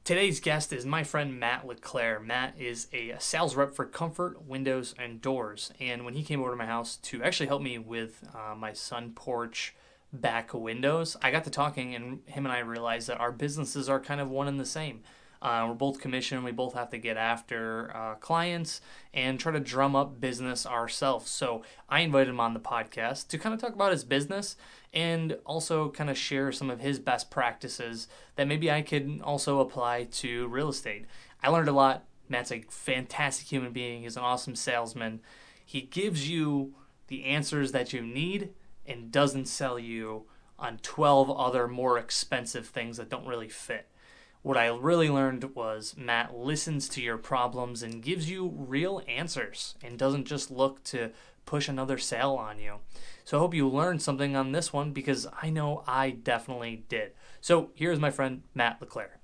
Today's guest is my friend Matt LeClair. Matt is a sales rep for Comfort Windows and Doors. And when he came over to my house to actually help me with my sun porch back windows, I got to talking, and him and I realized that our businesses are kind of one and the same. We're both commissioned. We both have to get after clients and try to drum up business ourselves. So I invited him on the podcast to kind of talk about his business and also kind of share some of his best practices that maybe I could also apply to real estate. I learned a lot. Matt's a fantastic human being. He's an awesome salesman. He gives you the answers that you need and doesn't sell you on 12 other more expensive things that don't really fit. What I really learned was Matt listens to your problems and gives you real answers and doesn't just look to push another sale on you. So I hope you learned something on this one because I know I definitely did. So here's my friend Matt LeClair.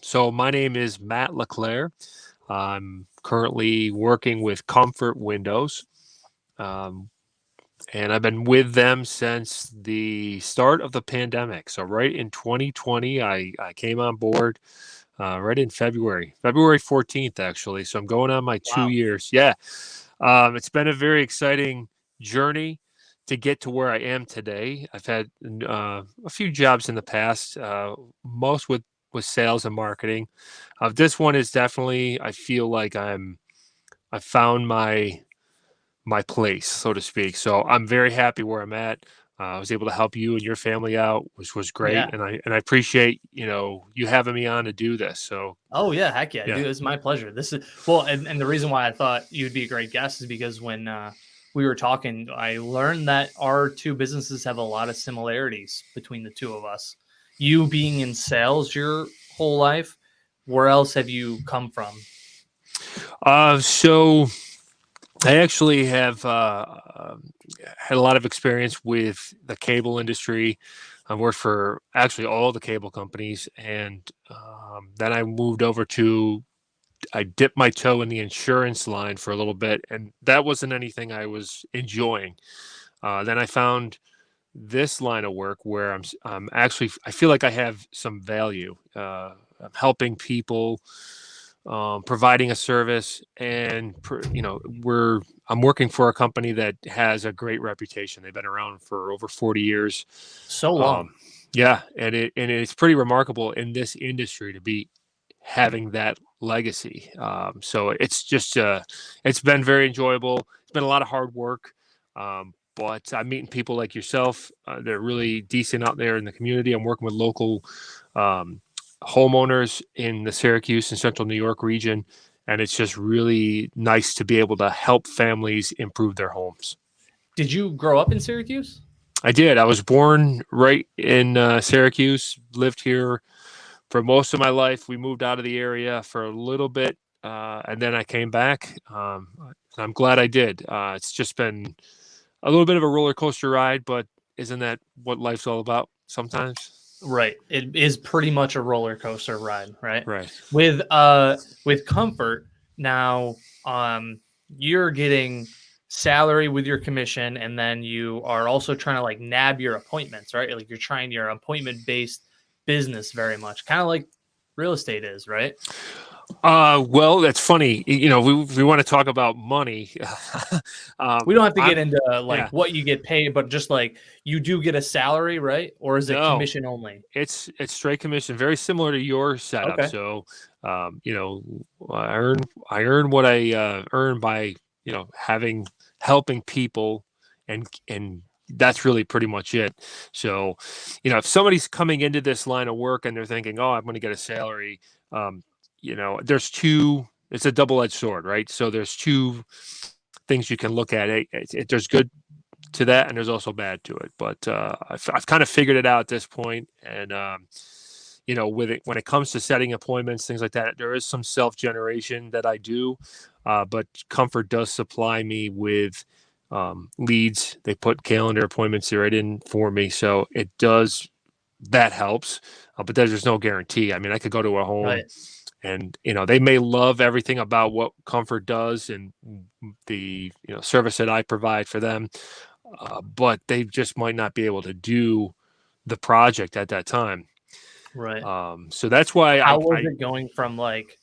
So my name is Matt LeClair. I'm currently working with Comfort Windows, and I've been with them since the start of the pandemic. So right in 2020, I came on board right in February 14th, actually. So I'm going on my 2 years. Yeah, it's been a very exciting journey to get to where I am today. I've had a few jobs in the past, most with sales and marketing. This one is definitely, I feel like I found my place, so to speak. So I'm very happy where I'm at. I was able to help you and your family out, which was great, Yeah. and I appreciate you having me on to do this. So Oh yeah, heck yeah, yeah, dude. It's my pleasure. This is well, and the reason why I thought you'd be a great guest is because when we were talking, I learned that our two businesses have a lot of similarities between the two of us. You being in sales your whole life, where else have you come from? so I actually have had a lot of experience with the cable industry. I worked for actually all the cable companies, and then I moved over to I dipped my toe in the insurance line for a little bit, and that wasn't anything I was enjoying. Then I found this line of work where I'm actually I feel like I have some value. I'm helping people, providing a service, and I'm working for a company that has a great reputation. They've been around for over 40 years. So long. Um, yeah, and it's pretty remarkable in this industry to be having that legacy. So it's been very enjoyable. It's been a lot of hard work, but I'm meeting people like yourself. They're really decent out there in the community. I'm working with local um, homeowners in the Syracuse and Central New York region, and it's just really nice to be able to help families improve their homes. Did you grow up in Syracuse? I did. I was born right in Syracuse. Lived here for most of my life. We moved out of the area for a little bit, and then I came back. I'm glad I did. It's just been a little bit of a roller coaster ride, but isn't that what life's all about sometimes? Right. It is pretty much a roller coaster ride, right? Right. With Comfort now, you're getting salary with your commission, and then you are also trying to like nab your appointments, right? Like you're trying your appointment based business very much, kind of like real estate is, right? Well, that's funny. We want to talk about money. We don't have to get I'm into like Yeah. what you get paid, but just like you do get a salary, right? Or is it No, commission only? it's straight commission, very similar to your setup. Okay. So, I earn what I earn by having helping people, and that's really pretty much it. So, if somebody's coming into this line of work and they're thinking, "Oh, I'm going to get a salary," um, there's two. It's a double-edged sword, right? So there's two things you can look at. There's good to that, and there's also bad to it. But I've kind of figured it out at this point, and with it when it comes to setting appointments, things like that, there is some self generation that I do, but Comfort does supply me with leads. They put calendar appointments right in for me. So that helps, but there's no guarantee. I mean, I could go to a home Right. and, they may love everything about what Comfort does and the, service that I provide for them, but they just might not be able to do the project at that time. Right. So that's why How was it going from like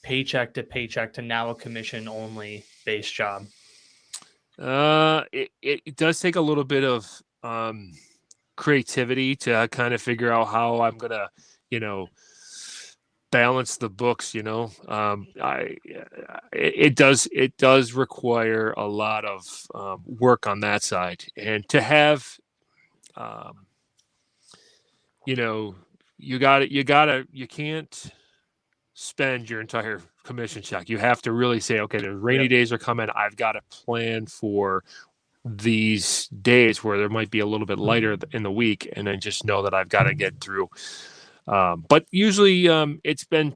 paycheck to now a commission only base job? It does take a little bit of creativity to kind of figure out how I'm gonna, you know, balance the books. It does require a lot of work on that side, and to have, um, you can't spend your entire commission check. You have to really say, okay, the rainy Yep. days are coming. I've got to plan for these days where there might be a little bit lighter in the week, and then just know that I've got to get through. But usually, it's been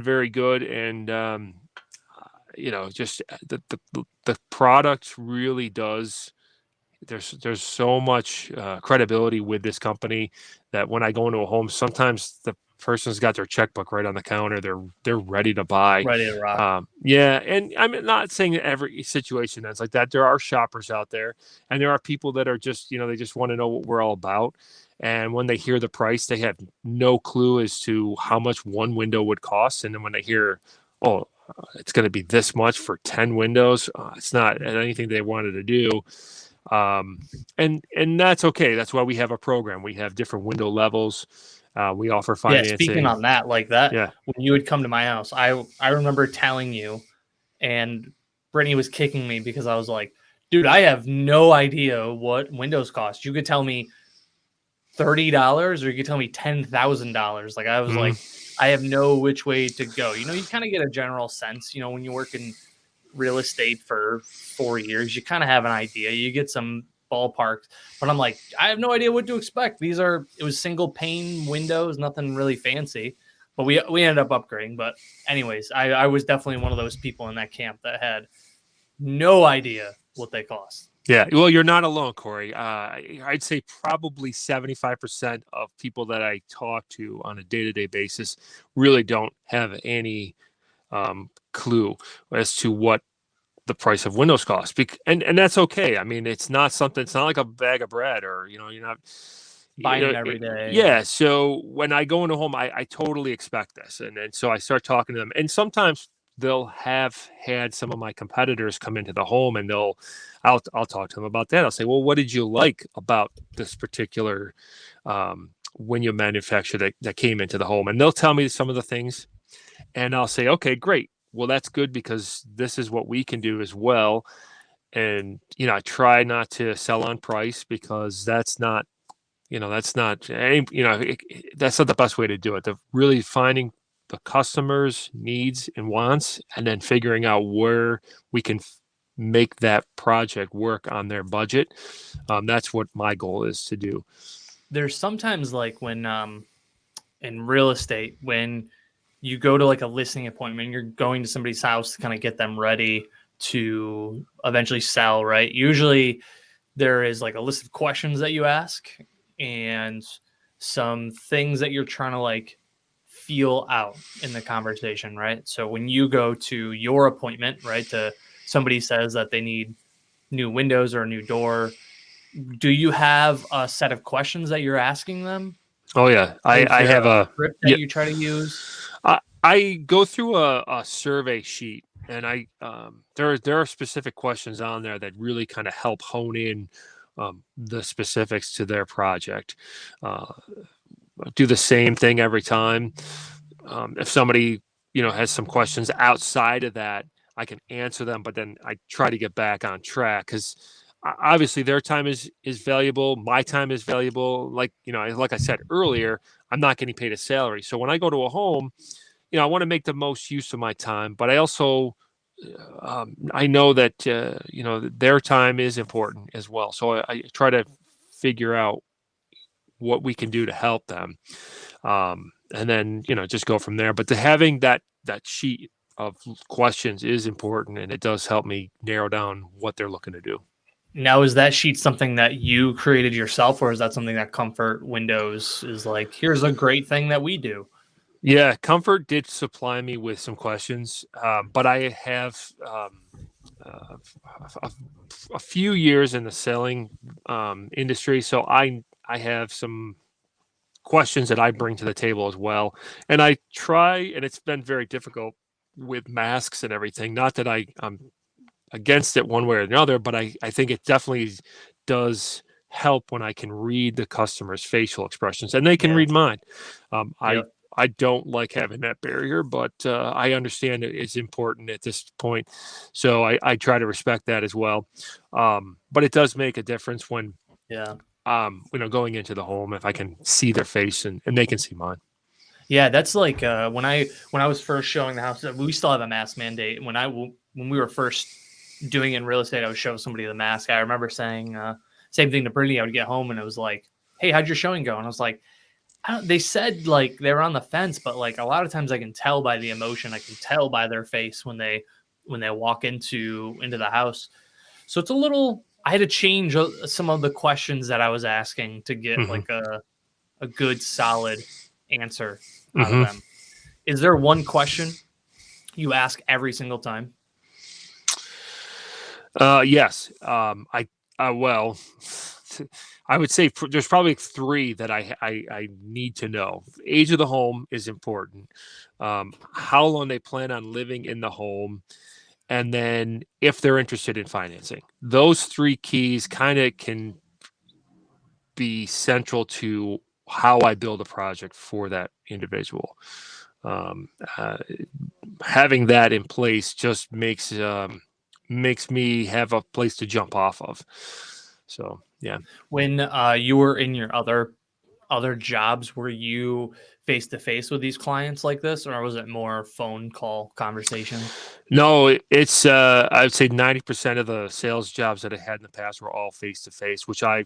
very good, and just the product really does. There's so much credibility with this company that when I go into a home, sometimes the person's got their checkbook right on the counter. They're ready to buy. Ready to rock. Yeah, and I'm not saying that every situation that's like that. There are shoppers out there, and there are people that are just they just want to know what we're all about. And when they hear the price, they have no clue as to how much one window would cost. And then when they hear, oh, it's going to be this much for 10 windows, it's not anything they wanted to do. And that's okay. That's why we have a program. We have different window levels. We offer Yeah, speaking financing. on that, like that, Yeah. when you would come to my house, I remember telling you, and Brittany was kicking me because I was like, dude, I have no idea what windows cost. You could tell me $30 or you could tell me $10,000. Like I was like, I have no which way to go. You kind of get a general sense, when you work in real estate for 4 years, you kind of have an idea. You get some ballpark, but I'm like, I have no idea what to expect. It was single pane windows, nothing really fancy, but we ended up upgrading. But anyways, I was definitely one of those people in that camp that had no idea what they cost. Yeah, well, you're not alone, Corey. I'd say probably 75% of people that I talk to on a day-to-day basis really don't have any clue as to what the price of windows cost. And that's okay. I mean, it's not something. It's not like a bag of bread, or you're not Buying it every day. Yeah. So when I go into home, I totally expect this, and so I start talking to them, and sometimes they'll have had some of my competitors come into the home, and I'll talk to them about that. I'll say, well, what did you like about this particular window manufacturer that came into the home? And they'll tell me some of the things, and I'll say, okay, great. Well, that's good, because this is what we can do as well. And I try not to sell on price, because that's not that's not that's not the best way to do it. The really finding the customer's needs and wants, and then figuring out where we can make that project work on their budget. That's what my goal is to do. There's sometimes like when in real estate, when you go to like a listing appointment, you're going to somebody's house to kind of get them ready to eventually sell, right? Usually there is like a list of questions that you ask and some things that you're trying to like feel out in the conversation, right? So when you go to your appointment, right, somebody says that they need new windows or a new door, do you have a set of questions that you're asking them? Oh yeah, Is I there have a a script that yeah. you try to use? I go through a survey sheet, and there are specific questions on there that really kind of help hone in the specifics to their project. Do the same thing every time. If somebody has some questions outside of that, I can answer them, but then I try to get back on track, because obviously their time is valuable. My time is valuable. Like I said earlier, I'm not getting paid a salary. So when I go to a home, I want to make the most use of my time, but I also I know that their time is important as well. So I try to figure out what we can do to help them, and then just go from there. But having that sheet of questions is important, and it does help me narrow down what they're looking to do. Now, is that sheet something that you created yourself, or is that something that Comfort Windows is like, here's a great thing that we do? Yeah, Comfort did supply me with some questions, but I have uh, a, a few years in the selling industry, so I have some questions that I bring to the table as well. And I try, and it's been very difficult with masks and everything. Not that I'm against it one way or another, but I think it definitely does help when I can read the customer's facial expressions and they can Yeah. read mine. Um, I Yep. I don't like having that barrier, but I understand it's important at this point. So I try to respect that as well. But it does make a difference when Yeah. going into the home if I can see their face and they can see mine. Yeah, that's like when I was first showing the house. We still have a mask mandate. When we were first doing it in real estate, I would show somebody the mask. I remember saying same thing to Brittany. I would get home and it was like, "Hey, how'd your showing go?" And I was like, they said like they were on the fence, but like a lot of times I can tell by the emotion. I can tell by their face when they walk into the house. So it's a little. I had to change some of the questions that I was asking to get Hmm. like a good solid answer out of Hmm. them. Is there one question you ask every single time? Yes. Well, I would say there's probably three that I need to know. Age of the home is important. How long they plan on living in the home, and then if they're interested in financing. Those three keys kind of can be central to how I build a project for that individual. Um, uh, Having that in place just makes me have a place to jump off of. So yeah. When you were in your other jobs, were you face to face with these clients like this, or was it more phone call conversations? No, it's I would say 90% of the sales jobs that I had in the past were all face to face, which I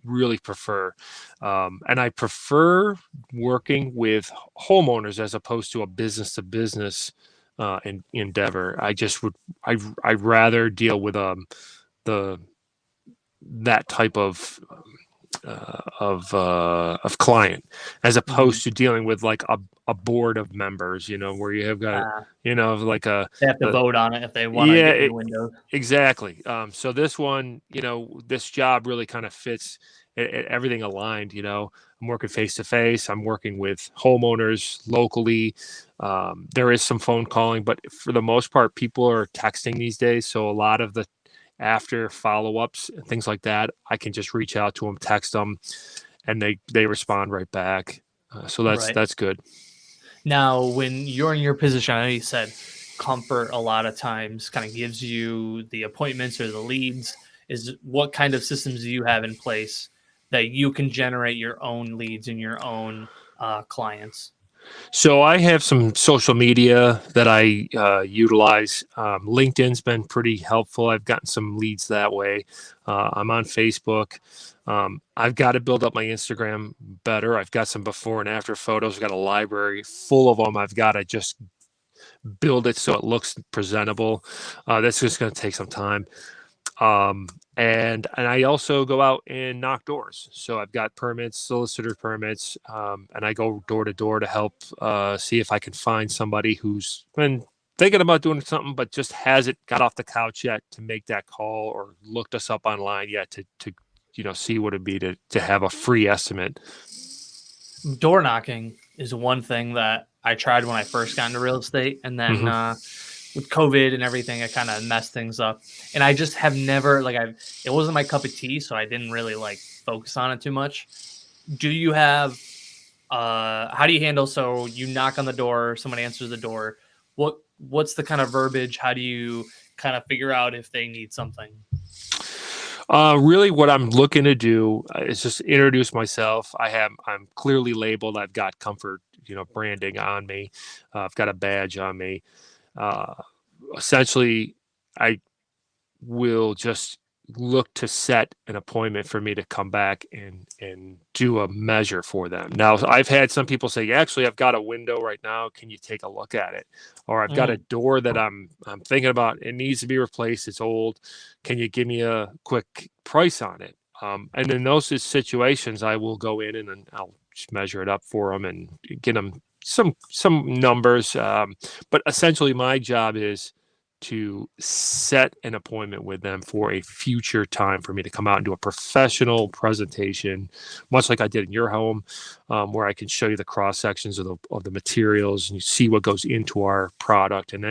really prefer. And I prefer working with homeowners as opposed to a business to business endeavor. I'd rather deal with the that type of client as Mhm. opposed to dealing with like a board of members, where you have got, like They have to a vote on it if they want to yeah, get new windows. exactly. So this one, this job really kind of fits everything aligned. I'm working face to face. I'm working with homeowners locally. There is some phone calling, but for the most part, people are texting these days. So a lot of the after follow-ups and things like that, I can just reach out to them, text them, and they respond right back. So that's Right. that's good. Now, when you're in your position, I know you said comfort a lot of times kind of gives you the appointments or the leads. Is what kind of systems do you have in place that you can generate your own leads and your own clients? So I have some social media that I utilize. LinkedIn's been pretty helpful. I've gotten some leads that way. I'm on Facebook. I've got to build up my Instagram better. I've got some before and after photos. I've got a library full of them. I've got to just build it so it looks presentable. That's just going to take some time. Um, and I also go out and knock doors. So I've got permits, solicitor permits, and I go door to door to help see if I can find somebody who's been thinking about doing something but just hasn't got off the couch yet to make that call or looked us up online yet to see what it'd be to have a free estimate. Door knocking is one thing that I tried when I first got into real estate, and then Hmm. with COVID and everything, it kind of messed things up. And I just have never like I it wasn't my cup of tea, so I didn't really like focus on it too much. Do you have how do you handle so you knock on the door, someone answers the door? What's the kind of verbiage? How do you kind of figure out if they need something? Really, what I'm looking to do is just introduce myself. I'm clearly labeled. I've got comfort, branding on me. I've got a badge on me. Uh, Essentially, I will just look to set an appointment for me to come back and do a measure for them. Now, I've had some people say, actually, I've got a window right now. Can you take a look at it? Or I've got a Mm. door that I'm thinking about. It needs to be replaced. It's old. Can you give me a quick price on it? And in those situations, I will go in and then I'll just measure it up for them and get them some numbers. But essentially, my job is to set an appointment with them for a future time for me to come out and do a professional presentation, much like I did in your home, where I can show you the cross sections of the materials and you see what goes into our product, and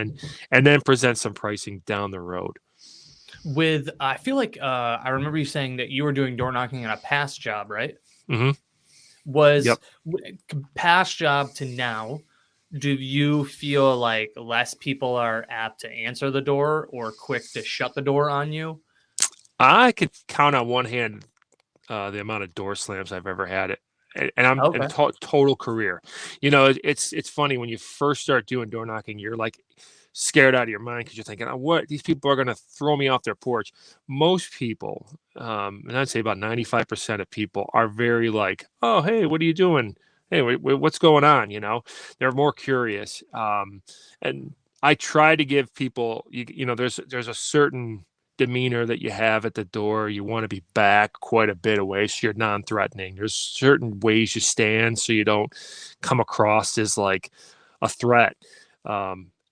then present some pricing down the road. I feel like I remember you saying that you were doing door knocking in a past job, right? Hmm. Was Yep. past job to now, do you feel like less people are apt to answer the door or quick to shut the door on you? I could count on one hand the amount of door slams I've ever had it. And I'm in Okay. total career. It's funny when you first start doing door knocking, you're like scared out of your mind because you're thinking, oh, what these people are going to throw me off their porch. Most people, and I'd say about 95% of people are very like, oh, hey, what are you doing? Hey, what's going on? They're more curious. And I try to give people, there's a certain demeanor that you have at the door. You want to be back quite a bit away so you're non-threatening. There's certain ways you stand so you don't come across as like a threat.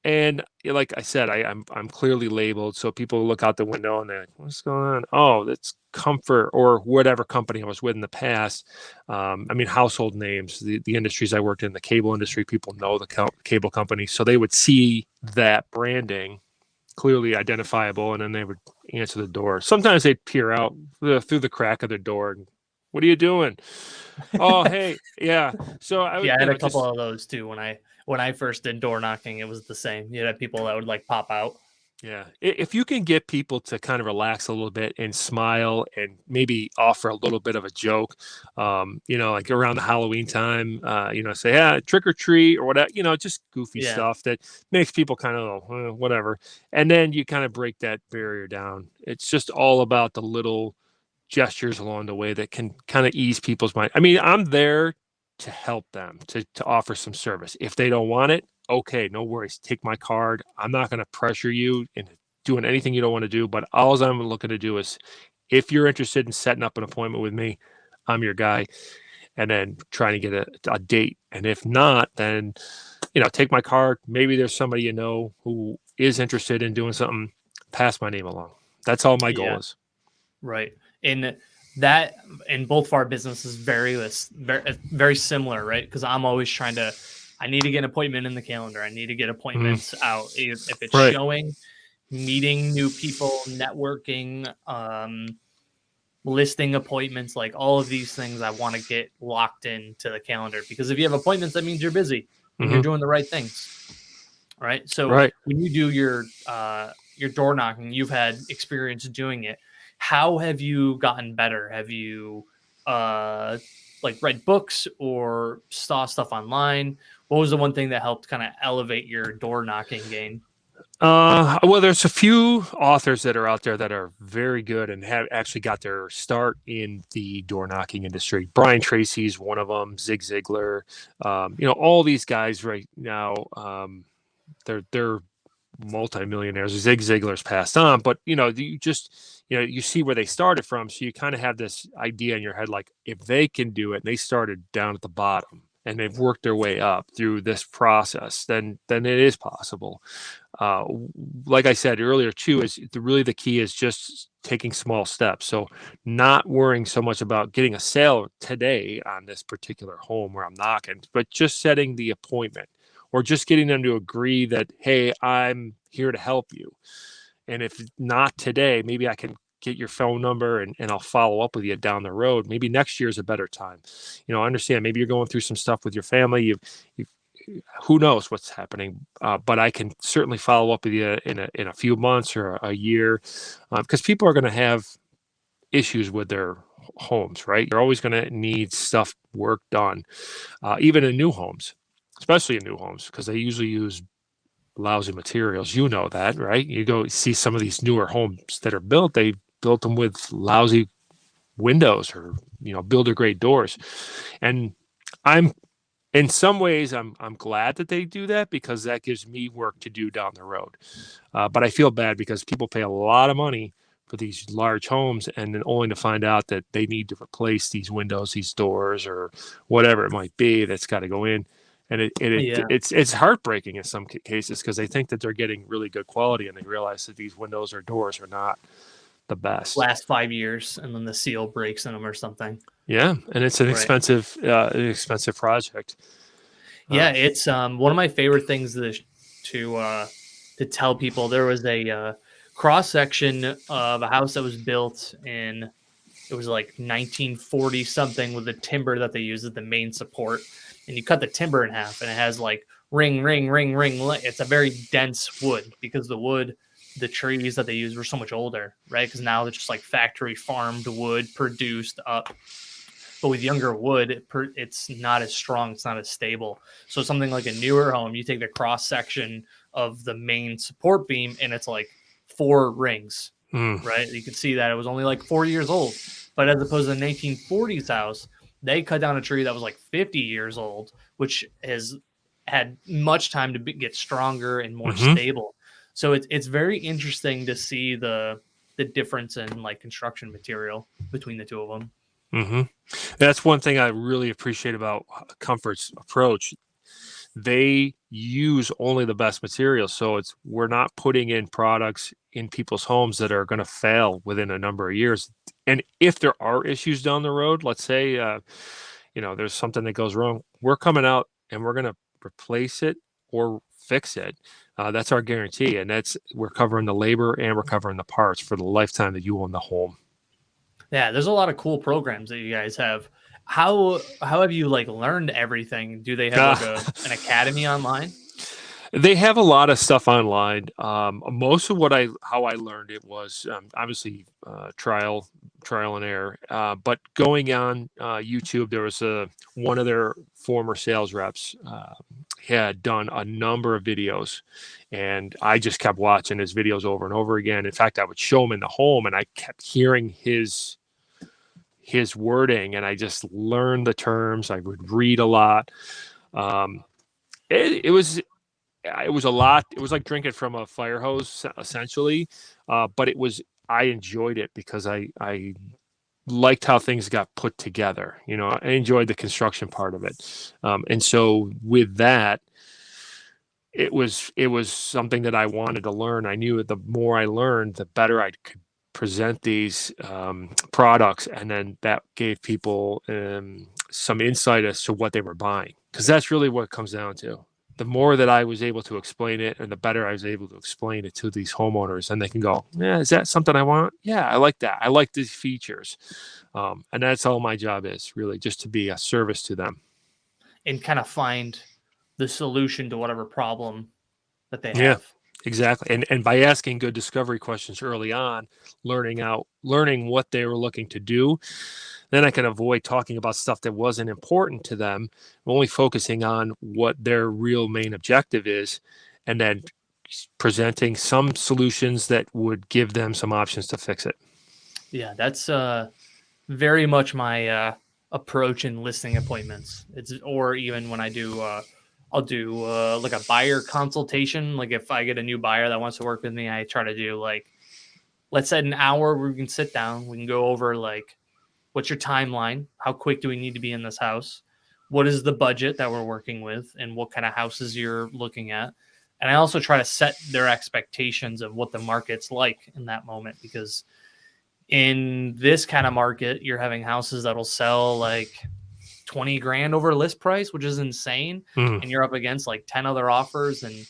And like I said, I'm clearly labeled, so people look out the window and they're like, "What's going on?" Oh, that's Comfort or whatever company I was with in the past. I mean, household names, the industries I worked in, the cable industry, people know the cable company, so they would see that branding clearly identifiable, and then they would answer the door. Sometimes they'd peer out through the crack of their door. And, what are you doing? Oh, hey, yeah. So I would, Yeah, I had a couple just of those too when I first did door knocking. It was the same. You had people that would like pop out. yeah. If you can get people to kind of relax a little bit and smile and maybe offer a little bit of a joke, like around the Halloween time, say, yeah, trick or treat or whatever, just goofy Yeah, stuff that makes people kind of whatever. And then you kind of break that barrier down. It's just all about the little gestures along the way that can kind of ease people's mind. I mean, I'm there to help them, to offer some service. If they don't want it, okay, no worries. Take my card. I'm not going to pressure you into doing anything you don't want to do. But all I'm looking to do is, if you're interested in setting up an appointment with me, I'm your guy. And then trying to get a date. And if not, then take my card. Maybe there's somebody who is interested in doing something. Pass my name along. That's all my goal yeah, is. right. In that, in both of our businesses, very similar, right? Because I'm always trying to. I need to get an appointment in the calendar. I need to get Mm, appointments out. If it's right. showing, meeting new people, networking, listing appointments, like all of these things I want to get locked into the calendar, because if you have appointments, that means you're busy and you're Hmm. doing the right things, right? So Right. when you do your door knocking, you've had experience doing it. How have you gotten better? Have you uh like read books or saw stuff online? What was the one thing that helped kind of elevate your door knocking game? Well, there's a few authors that are out there that are very good and have actually got their start in the door knocking industry. Brian Tracy's one of them. Zig Ziglar, all these guys right now. They're multimillionaires. Zig Ziglar's passed on, but you see where they started from, so you kind of have this idea in your head, like if they can do it, and they started down at the bottom and they've worked their way up through this process, then it is possible. uh, like I said earlier too, is really the key is just taking small steps. So not worrying so much about getting a sale today on this particular home where I'm knocking, but just setting the appointment or just getting them to agree that, hey, I'm here to help you. And if not today, maybe I can get your phone number and I'll follow up with you down the road. Maybe next year is a better time. I understand maybe you're going through some stuff with your family. You've who knows what's happening, but I can certainly follow up with you in a few months or a year, because people are going to have issues with their homes, right? You're always going to need stuff work done, even in new homes, especially in new homes, because they usually use lousy materials. You know that, right? You go see some of these newer homes that are built, they built them with lousy windows or builder grade doors. And I'm in some ways I'm glad that they do that because that gives me work to do down the road. But I feel bad because people pay a lot of money for these large homes and then only to find out that they need to replace these windows, these doors, or whatever it might be that's got to go in. And Yeah. it's heartbreaking in some cases because they think that they're getting really good quality and they realize that these windows or doors are not the best. Last 5 years, and then the seal breaks in them or something. Yeah, and it's an Right. expensive project. Yeah, it's one of my favorite things to tell people. There was a cross section of a house that was built in, it was like 1940 something, with the timber that they use as the main support, and you cut the timber in half, and it has like ring, ring, ring, ring. It's a very dense wood because the trees that they use were so much older, right? Because now they're just like factory farmed wood produced up. But with younger wood, it's not as strong. It's not as stable. So something like a newer home, you take the cross section of the main support beam, and it's like 4 rings, right? You can see that it was only like 4 years old. But as opposed to the 1940s house, they cut down a tree that was like 50 years old, which has had much time to get stronger and more stable. So it's very interesting to see the difference in like construction material between the two of them. Mm-hmm. That's one thing I really appreciate about Comfort's approach. They use only the best materials, so we're not putting in products in people's homes that are going to fail within a number of years. And if there are issues down the road, let's say there's something that goes wrong, we're coming out and we're going to replace it or fix it. That's our guarantee, and we're covering the labor and we're covering the parts for the lifetime that you own the home. Yeah, there's a lot of cool programs that you guys have. How have you like learned everything? Do they have like an academy online? They have a lot of stuff online. Most of how I learned it was obviously trial and error. But going on YouTube, there was one of their former sales reps had done a number of videos, and I just kept watching his videos over and over again. In fact, I would show him in the home, and I kept hearing his wording, and I just learned the terms. I would read a lot. It was a lot. It was like drinking from a fire hose, essentially. But I enjoyed it because I liked how things got put together. I enjoyed the construction part of it. And so with that, it was something that I wanted to learn. I knew that the more I learned, the better I could present these products, and then that gave people some insight as to what they were buying, because that's really what it comes down to. The more that I was able to explain it, and the better I was able to explain it to these homeowners, and they can go, yeah, is that something I want? Yeah, I like that. I like these features. And that's all my job is, really, just to be a service to them. And kind of find the solution to whatever problem that they Yeah, have. exactly. And by asking good discovery questions early on, learning what they were looking to do, then I can avoid talking about stuff that wasn't important to them, only focusing on what their real main objective is, and then presenting some solutions that would give them some options to fix it. Yeah, that's very much my approach in listing appointments. Or even when I do I'll do like a buyer consultation. Like if I get a new buyer that wants to work with me, I try to do like, let's set an hour where we can sit down. We can go over like, what's your timeline? How quick do we need to be in this house? What is the budget that we're working with, and what kind of houses you're looking at? And I also try to set their expectations of what the market's like in that moment, because in this kind of market, you're having houses that'll sell like 20 grand over list price, which is insane. And you're up against like 10 other offers, and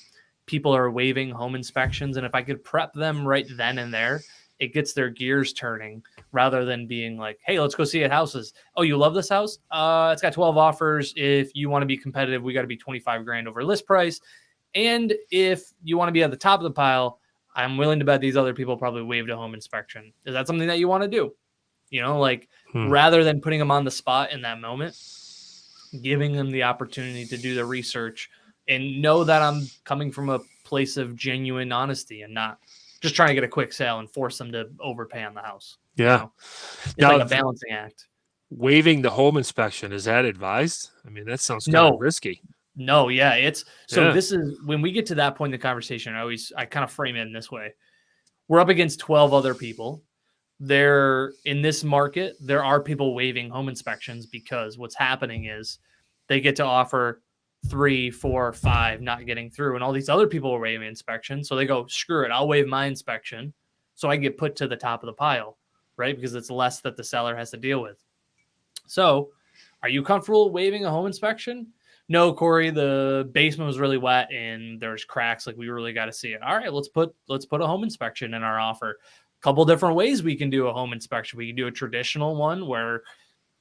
people are waiving home inspections. And if I could prep them right then and there, it gets their gears turning, rather than being like, hey, let's go see at houses. Oh, you love this house? It's got 12 offers. If you want to be competitive, we got to be 25 grand over list price. And if you want to be at the top of the pile, I'm willing to bet these other people probably waived a home inspection. Is that something that you want to do? Rather than putting them on the spot in that moment, giving them the opportunity to do the research and know that I'm coming from a place of genuine honesty and not just trying to get a quick sale and force them to overpay on the house. Yeah. It's Now, like a balancing act. waiving the home inspection, is that advised? I mean, that sounds kind of No, risky. no, yeah. It's so Yeah. this is when we get to that point in the conversation, I kind of frame it in this way. We're up against 12 other people. There in this market, there are people waiving home inspections because what's happening is they get to offer 3, 4, 5 not getting through, and all these other people are waiving inspection. So they go, screw it, I'll waive my inspection, so I get put to the top of the pile, right? Because it's less that the seller has to deal with. So, are you comfortable waiving a home inspection? No, Corey, the basement was really wet and there's cracks. Like we really got to see it. All right, let's put a home inspection in our offer. Couple different ways we can do a home inspection. We can do a traditional one where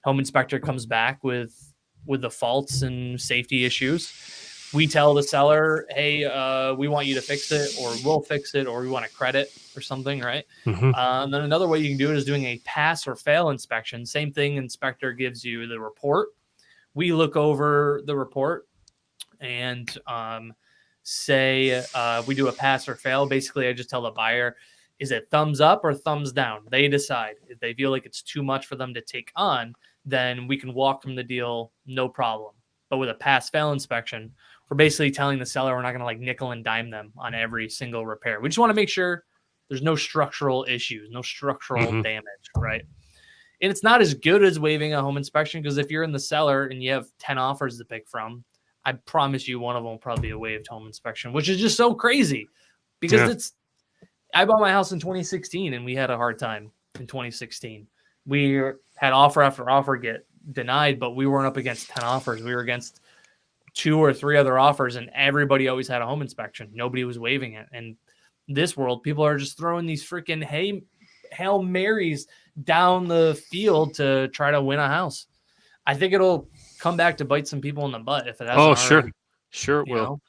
home inspector comes back with the faults and safety issues. We tell the seller, hey, we want you to fix it, or we'll fix it, or we want a credit or something, right? Mm-hmm. Then another way you can do it is doing a pass or fail inspection. Same thing, inspector gives you the report. We look over the report and say we do a pass or fail. Basically, I just tell the buyer, is it thumbs up or thumbs down? They decide. If they feel like it's too much for them to take on, then we can walk from the deal, no problem. But with a pass-fail inspection, we're basically telling the seller we're not going to like nickel and dime them on every single repair. We just want to make sure there's no structural issues, no structural damage, right? And it's not as good as waiving a home inspection because if you're in the seller and you have 10 offers to pick from, I promise you one of them will probably be a waived home inspection, which is just so crazy because I bought my house in 2016 and we had a hard time in 2016. We had offer after offer get denied, but we weren't up against 10 offers. We were against 2 or 3 other offers and everybody always had a home inspection. Nobody was waiving it. And this world, people are just throwing these freaking Hail Marys down the field to try to win a house. I think it'll come back to bite some people in the butt if it hasn't already. Sure it will. Know?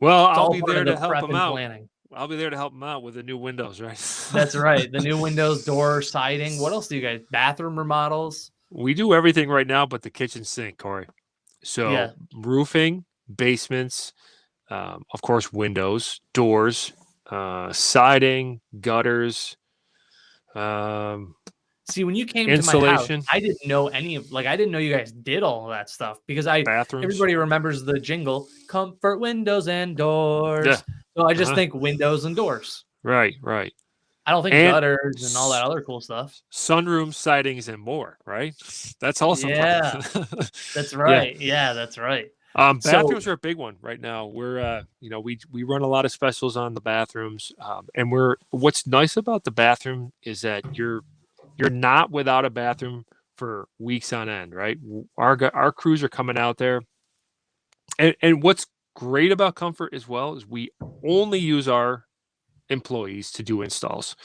Well, It's I'll all be part there of to the help prep them and out. planning. I'll be there to help them out with the new windows, right? That's right. The new windows, door, siding. What else do you guys? Bathroom remodels? We do everything right now but the kitchen sink, Corey. So roofing, basements, of course, windows, doors, siding, gutters. See, when you came insulation. to my house, I didn't know I didn't know you guys did all of that stuff because bathrooms. Everybody remembers the jingle, comfort windows and doors. Yeah. So I just think windows and doors. Right. I don't think gutters and all that other cool stuff. Sunroom, sidings, and more, right? That's also That's right. Yeah, that's right. Bathrooms are a big one right now. We're we run a lot of specials on the bathrooms, and what's nice about the bathroom is that you're not without a bathroom for weeks on end, right? Our crews are coming out there, and what's great about Comfort as well is we only use our employees to do installs,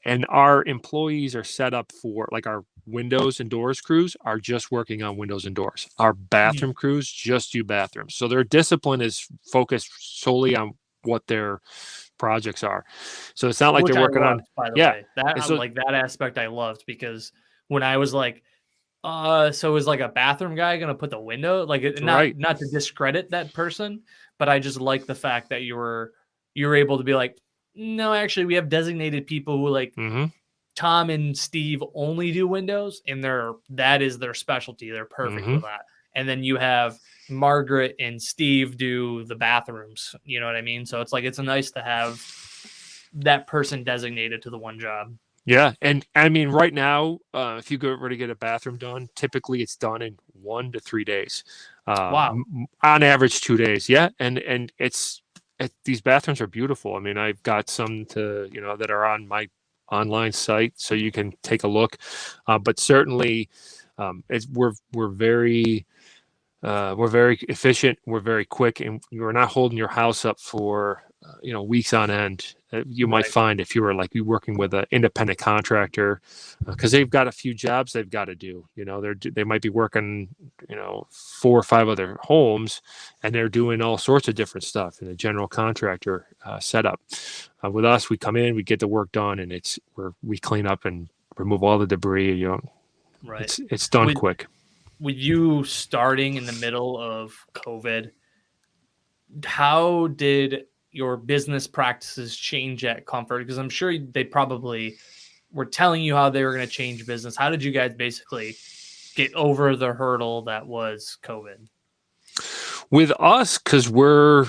and our employees are set up for like our windows and doors crews are just working on windows and doors. Our bathroom crews just do bathrooms, so their discipline is focused solely on what their projects are. So it's not like they're working on. By the way, that like that aspect I loved because when I was like, so is like a bathroom guy gonna put the window not to discredit that person, but I just like the fact that you're able to be like, no, actually we have designated people who like Tom and Steve only do windows and that is their specialty. They're perfect for that. And then you have Margaret and Steve do the bathrooms. You know what I mean? So it's like it's nice to have that person designated to the one job. Yeah, and I mean, right now, if you go over to get a bathroom done, typically it's done in 1 to 3 days. Wow. On average, 2 days. Yeah, and these bathrooms are beautiful. I mean, I've got some that are on my online site, so you can take a look. But certainly, we're very efficient. We're very quick, and we're not holding your house up for weeks on end. You might find if you were like working with an independent contractor, because they've got a few jobs they've got to do. They might be working 4 or 5 other homes, and they're doing all sorts of different stuff in a general contractor setup. With us, we come in, we get the work done, and we clean up and remove all the debris. Right. It's done quick. With you starting in the middle of COVID, how did your business practices change at Comfort? Because I'm sure they probably were telling you how they were going to change business. How did you guys basically get over the hurdle that was COVID? With us, because we're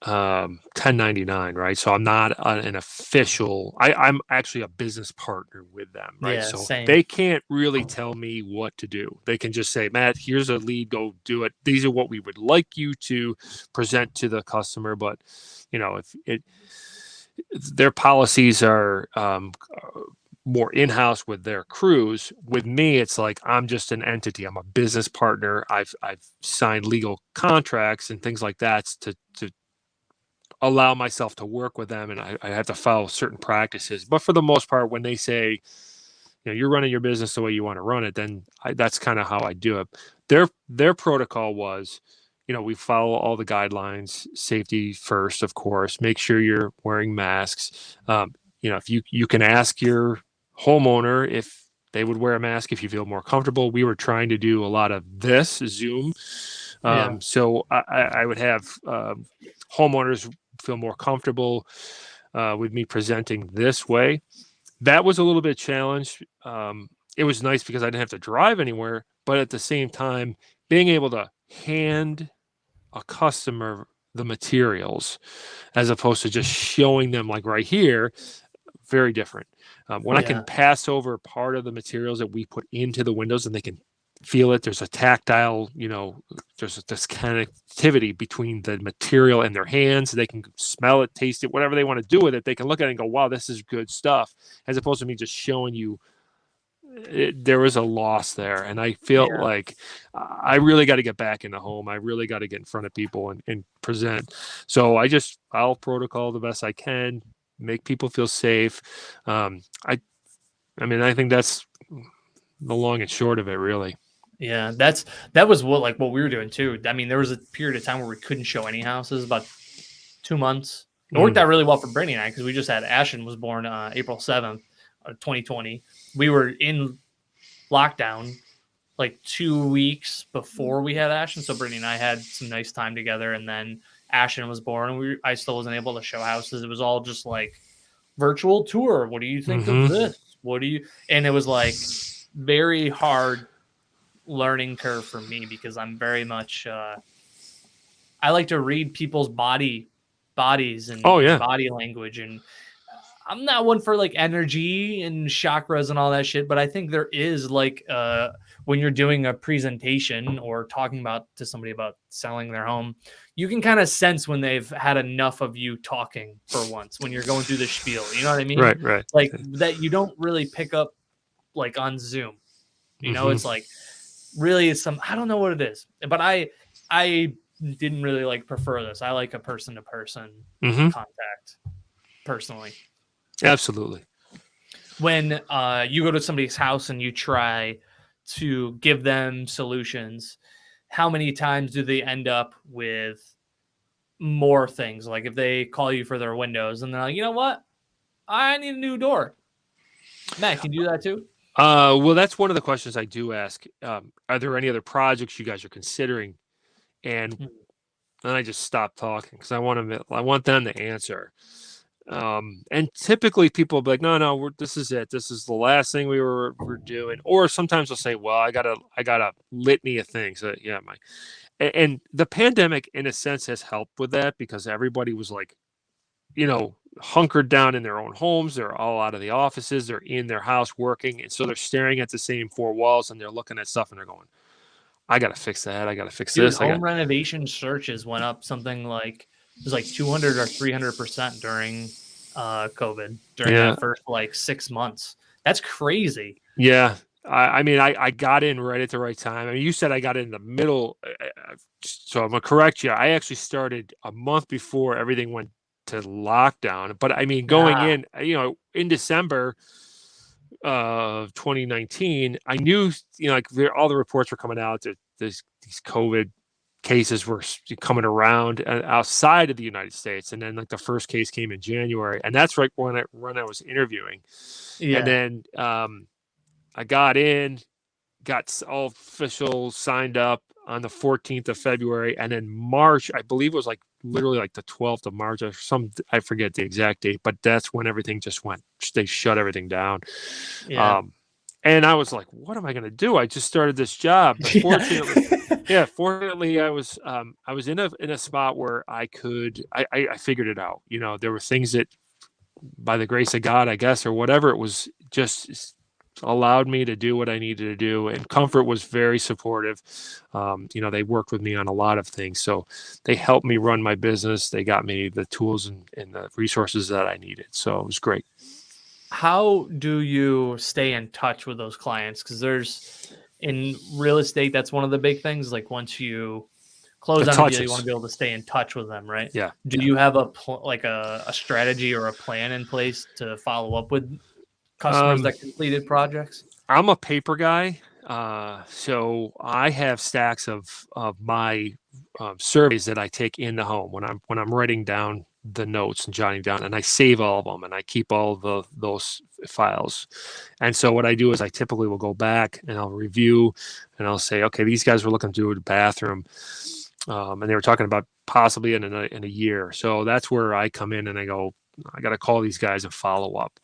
1099, right? So I'm not an official. I'm actually a business partner with them, right? Yeah, So same. they can't really tell me what to do. They can just say, Matt, here's a lead, go do it. These are what we would like you to present to the customer. But if their policies are more in-house with their crews. With me, it's like I'm just an entity. I'm a business partner. I've signed legal contracts and things like that to allow myself to work with them, and I have to follow certain practices. But for the most part, when they say, you're running your business the way you want to run it, then that's kind of how I do it. Their protocol was, we follow all the guidelines, safety first, of course. Make sure you're wearing masks. If you can ask your homeowner if they would wear a mask if you feel more comfortable. We were trying to do a lot of this Zoom. So I would have homeowners feel more comfortable with me presenting this way. That was a little bit challenged. It was nice because I didn't have to drive anywhere, but at the same time, being able to hand a customer the materials as opposed to just showing them like right here, very different. When I can pass over part of the materials that we put into the windows and they can feel it, there's a tactile, there's this connectivity between the material and their hands. They can smell it, taste it, whatever they want to do with it. They can look at it and go, wow, this is good stuff, as opposed to me just showing you. There was a loss there, and I felt like I really got to get back in the home. I really got to get in front of people and present. So I'll protocol the best I can, make people feel safe. I mean, I think that's the long and short of it, really. Yeah, that was what we were doing too. I mean, there was a period of time where we couldn't show any houses, about 2 months. It worked out really well for Brittany and I because we just had Ashton was born April 7th, 2020. We were in lockdown like 2 weeks before we had Ashton, so Brittany and I had some nice time together. And then Ashton was born, and I still wasn't able to show houses. It was all just like virtual tour. What do you think of this? And it was like very hard learning curve for me because I'm very much I like to read people's bodies and body language, and I'm not one for like energy and chakras and all that shit, but I think there is like when you're doing a presentation or talking to somebody about selling their home, you can kind of sense when they've had enough of you talking for once when you're going through the spiel. You know what I mean? Right. Like that you don't really pick up like on Zoom. It's like really I don't know what it is, but I didn't really like prefer this. I like a person to person contact personally. Absolutely. When you go to somebody's house and you try to give them solutions, how many times do they end up with more things? Like if they call you for their windows and they're like, you know what? I need a new door. Matt, can you do that too? Well, that's one of the questions I do ask. Are there any other projects you guys are considering? And then I just stop talking because I want them to answer. And typically people will be like, no, this is it. This is the last thing we're doing. Or sometimes they'll say, well, I got a litany of things. Yeah, and the pandemic in a sense has helped with that because everybody was like, hunkered down in their own homes. They're all out of the offices. They're in their house working. And so they're staring at the same four walls and they're looking at stuff and they're going, I got to fix that. I got to fix this. Home renovation searches went up something like, it was like 200 or 300% during COVID, during that first like 6 months. That's crazy. Yeah. I mean, I got in right at the right time. I mean, you said I got in the middle. So I'm going to correct you. I actually started a month before everything went to lockdown. But I mean, going in, in December of 2019, I knew, like all the reports were coming out that these COVID cases were coming around outside of the United States. And then like the first case came in January. And that's right when I was interviewing. Yeah. And then I got in, got all official signed up. on the 14th of February, and then March, I believe it was like literally like the 12th of March or some, I forget the exact date, but that's when everything just went, they shut everything down. Yeah. And I was like, what am I going to do? I just started this job, but fortunately, yeah, fortunately I was in a spot where I figured it out. You know, there were things that by the grace of God, I guess, or whatever, it was just allowed me to do what I needed to do. And Comfort was very supportive. You know, they worked with me on a lot of things. So they helped me run my business. They got me the tools and the resources that I needed. So it was great. How do you stay in touch with those clients? Because in real estate, that's one of the big things. Like once you close The on a deal, you want touches. to be able to stay in touch with them, right? Yeah. Do you have a strategy or a plan in place to follow up with customers that completed projects? I'm a paper guy. So I have stacks of my surveys that I take in the home when I'm writing down the notes and jotting down, and I save all of them and I keep all those files. And so what I do is I typically will go back and I'll review and I'll say, okay, these guys were looking to do a bathroom, and they were talking about possibly in a year. So that's where I come in and I go, I got to call these guys and follow up.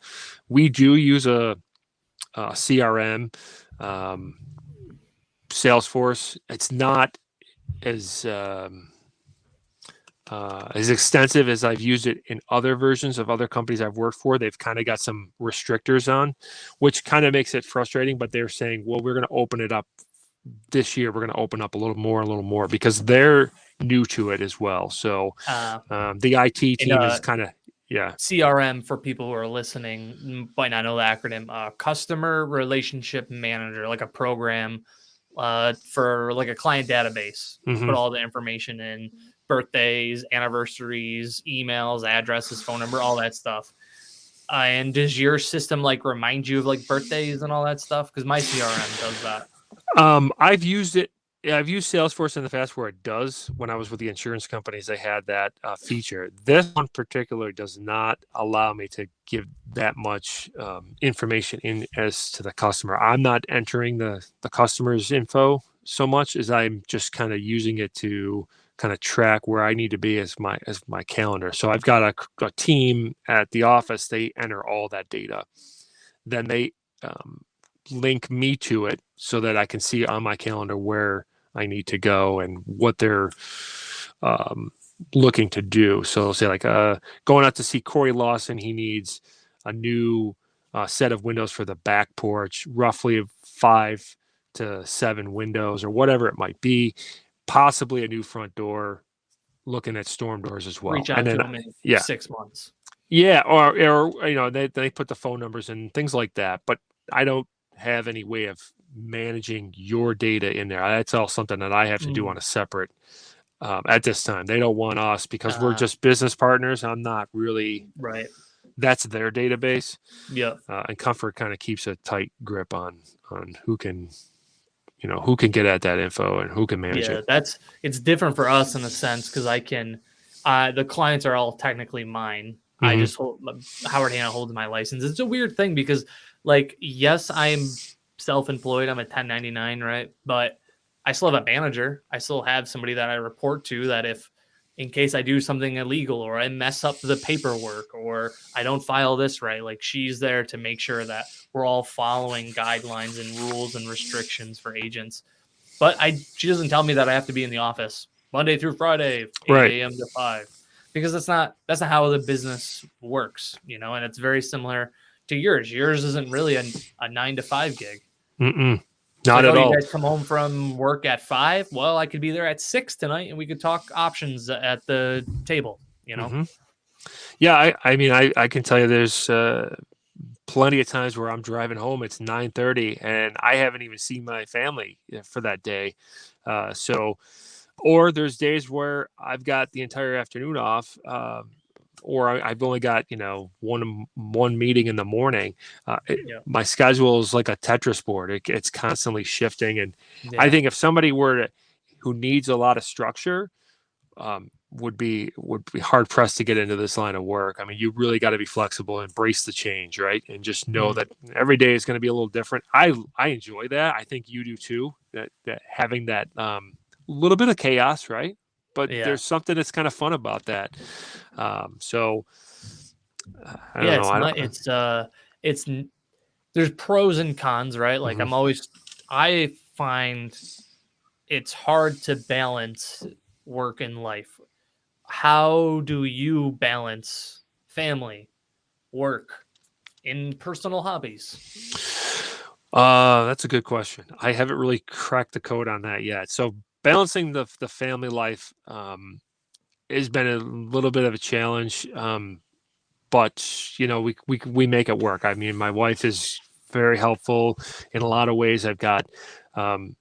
We do use a CRM, Salesforce. It's not as extensive as I've used it in other versions of other companies I've worked for. They've kind of got some restrictors on, which kind of makes it frustrating. But they're saying, well, we're going to open it up this year. We're going to open up a little more because they're new to it as well. So the IT team is kind of, yeah. CRM, for people who are listening, might not know the acronym, customer relationship manager, like a program for like a client database. Mm-hmm. Put all the information in, birthdays, anniversaries, emails, addresses, phone number, all that stuff. And does your system like remind you of like birthdays and all that stuff? Because my CRM does that. I've used it. Yeah, I've used Salesforce in the past where it does. When I was with the insurance companies, they had that feature. This one particular does not allow me to give that much information in as to the customer. I'm not entering the customer's info so much as I'm just kind of using it to kind of track where I need to be as my calendar. So I've got a team at the office. They enter all that data. Then they link me to it so that I can see on my calendar where I need to go and what they're looking to do. So say like going out to see Cory Lawson, he needs a new set of windows for the back porch, roughly 5 to 7 windows or whatever it might be, possibly a new front door, looking at storm doors as well. Reach out to them in 6 months. Yeah, or you know, they put the phone numbers and things like that, but I don't have any way of managing your data in there. That's all something that I have to do on a separate at this time. They don't want us because we're just business partners. I'm not really right. That's their database. Yeah. And Comfort kind of keeps a tight grip on who can get at that info and who can manage it. It's different for us in a sense because I can the clients are all technically mine. Mm-hmm. I just Howard Hanna holds my license. It's a weird thing because like, yes, I'm self-employed. I'm a 1099, right? But I still have a manager. I still have somebody that I report to that if in case I do something illegal or I mess up the paperwork or I don't file this right, like she's there to make sure that we're all following guidelines and rules and restrictions for agents. But she doesn't tell me that I have to be in the office Monday through Friday, 8 a.m. to 5, because that's not how the business works, you know, and it's very similar to yours. Yours isn't really a 9 to 5 gig. Not at all. You guys come home from work at 5. Well, I could be there at 6 tonight, and we could talk options at the table. You know. Mm-hmm. Yeah, I mean, I can tell you, there's plenty of times where I'm driving home. It's 9:30, and I haven't even seen my family for that day. Or there's days where I've got the entire afternoon off. Or I've only got, one meeting in the morning. My schedule is like a Tetris board. It's constantly shifting. And I think if somebody who needs a lot of structure, would be hard pressed to get into this line of work. I mean, you really got to be flexible, embrace the change, right? And just know that every day is going to be a little different. I enjoy that. I think you do too, that having that little bit of chaos, right? But Yeah. there's something that's kind of fun about that. So I don't Yeah, know. it's I not don't. it's there's pros and cons, right? Like Mhm. I find it's hard to balance work and life. How do you balance family, work, and personal hobbies? That's a good question. I haven't really cracked the code on that yet. So balancing the family life has been a little bit of a challenge. But we make it work. I mean, my wife is very helpful in a lot of ways. I've got um,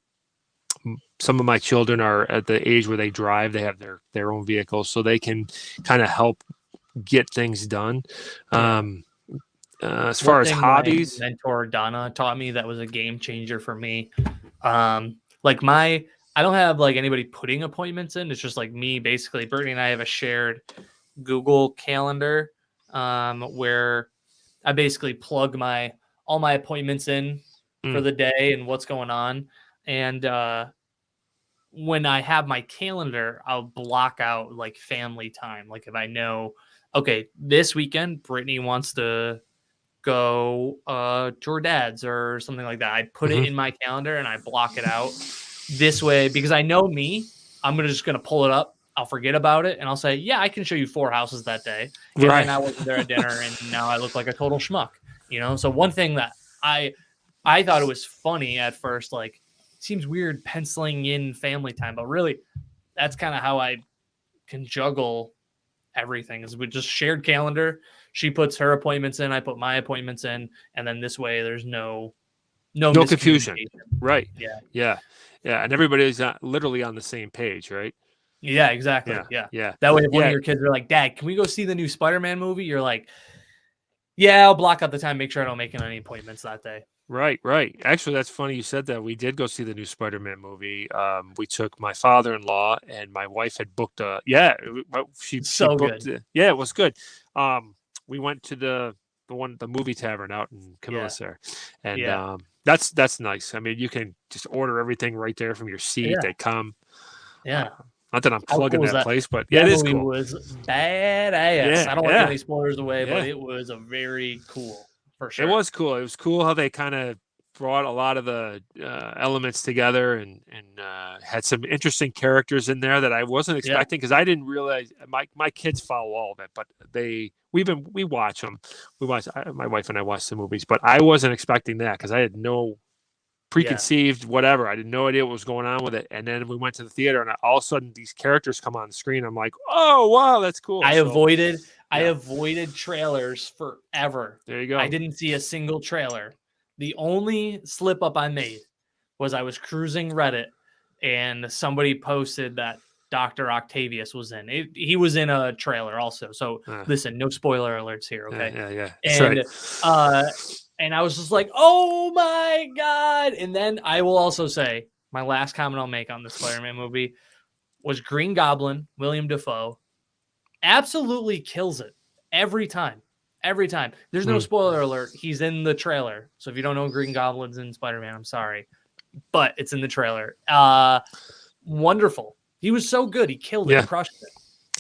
some of my children are at the age where they drive. They have their own vehicles, so they can kind of help get things done. Yeah. Um, as One far as thing my hobbies, mentor Donna taught me that was a game changer for me. Like I don't have like anybody putting appointments in. It's just like me basically. Brittany and I have a shared Google Calendar, where I basically plug my all my appointments in for mm, the day and what's going on. And when I have my calendar, I'll block out like family time. Like if I know, okay, this weekend Brittany wants to go to her dad's or something like that. I put it mhm, in my calendar and I block it out this way because I know me. I'm just gonna pull it up. I'll forget about it and I'll say, yeah, I can show you 4 houses that day. And then right, I wasn't there at dinner and now I look like a total schmuck. So one thing that I thought it was funny at first, like it seems weird penciling in family time, but really that's kind of how I can juggle everything is with just shared calendar. She puts her appointments in, I put my appointments in, and then this way there's no no confusion, miscommunication. right? Yeah. Yeah, yeah, and everybody is literally on the same page, right? Yeah, exactly. Yeah, Yeah. yeah, That way if one of yeah. your kids are like, "Dad, can we go see the new Spider-Man movie?" You're like, "Yeah, I'll block out the time, make sure I don't make any appointments that day." Right, right. Actually, that's funny you said that. We did go see the new Spider-Man movie. We took my father-in-law and my wife had booked a she So booked good. yeah, it was good. We went to the movie tavern out in Yeah. Camillus there. And Yeah. that's nice. I mean, you can just order everything right there from your seat. Yeah. They come. Yeah. Not that I'm How plugging cool is that that? place, but yeah, it That is movie cool. was badass. Yeah, I don't want to give yeah, any spoilers away, but yeah. it was a very cool for It sure. was cool. It was cool how they kind of brought a lot of the elements together and had some interesting characters in there that I wasn't Yeah. expecting because I didn't realize my kids follow all of it, but we watch them. My wife and I watch the movies, but I wasn't expecting that because I had no Yeah. preconceived whatever. I had no idea what was going on with it, and then we went to the theater, and all of a sudden these characters come on the screen. I'm like, oh wow, that's cool. I So avoided I yeah, avoided trailers forever. there you I go. didn't see a single trailer. The only slip up I made was I was cruising Reddit and somebody posted that Dr. Octavius was in. He was in a trailer also. So Uh, listen, no spoiler alerts here, yeah, okay? yeah, yeah. That's right. And uh and I was just like, "Oh my god." And then I will also say my last comment I'll make on the Spider-Man movie was Green Goblin, William Dafoe absolutely kills it every time. Every time. There's no Mm. spoiler alert. He's in the trailer. So if you don't know Green Goblin's in Spider-Man, I'm sorry. But it's in the trailer. Wonderful. He was so good. He killed it, Yeah. crushed it.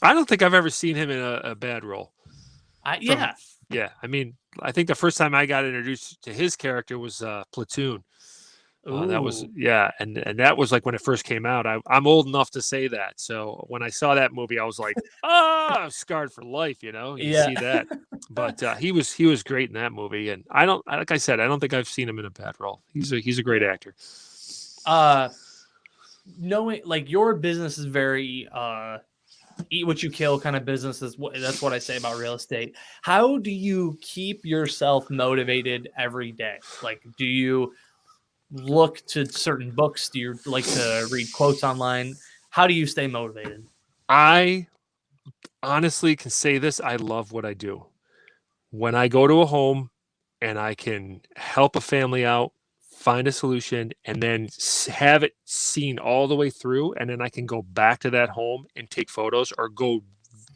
I don't think I've ever seen him in a bad role. From Yeah. yeah, I mean, I think the first time I got introduced to his character was Platoon. That was Ooh. yeah, and that was like when it first came out. I'm old enough to say that. So when I saw that movie, I was like, ah, I'm scarred for life. You Yeah. see that. But he was great in that movie, and I don't like I said I don't think I've seen him in a bad role. He's a great Yeah. actor. Uh Knowing like your business is very eat what you kill kind of business is that's what I say about real estate. How do you keep yourself motivated every day? Like do you look to certain books? Do you like to read quotes online? How do you stay motivated? I honestly can say this: I love what I do. When I go to a home and I can help a family out, find a solution, and then have it seen all the way through, and then I can go back to that home and take photos, or go